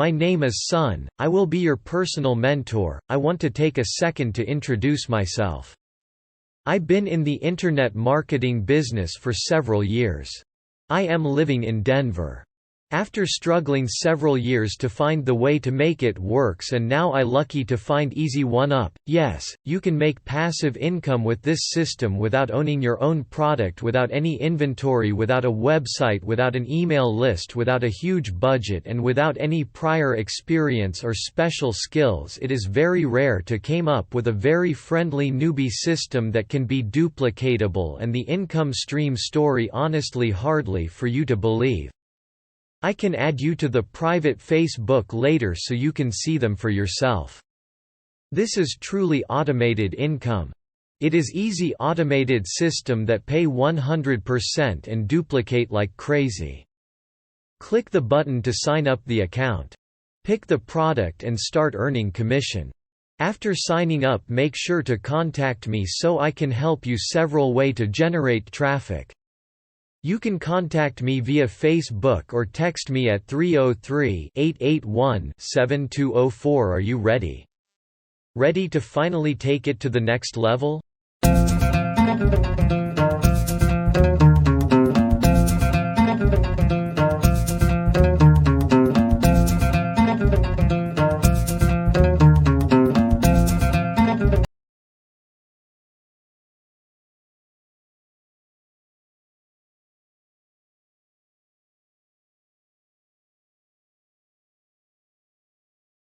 My name is Sun, I will be your personal mentor. I want to take a second to introduce myself. I've been in the internet marketing business for several years. I am living in Denver. After struggling several years to find the way to make it works, and now I lucky to find Easy1Up. Yes, you can make passive income with this system without owning your own product, without any inventory, without a website, without an email list, without a huge budget, and without any prior experience or special skills. It is very rare to come up with a very friendly newbie system that can be duplicatable, and the income stream story honestly hardly for you to believe. I can add you to the private Facebook later so you can see them for yourself. This is truly automated income. It is easy automated system that pay 100% and duplicate like crazy. Click the button to sign up the account. Pick the product and start earning commission. After signing up, make sure to contact me so I can help you several way to generate traffic. You can contact me via Facebook or text me at 303-881-7204. Are you ready? Ready to finally take it to the next level?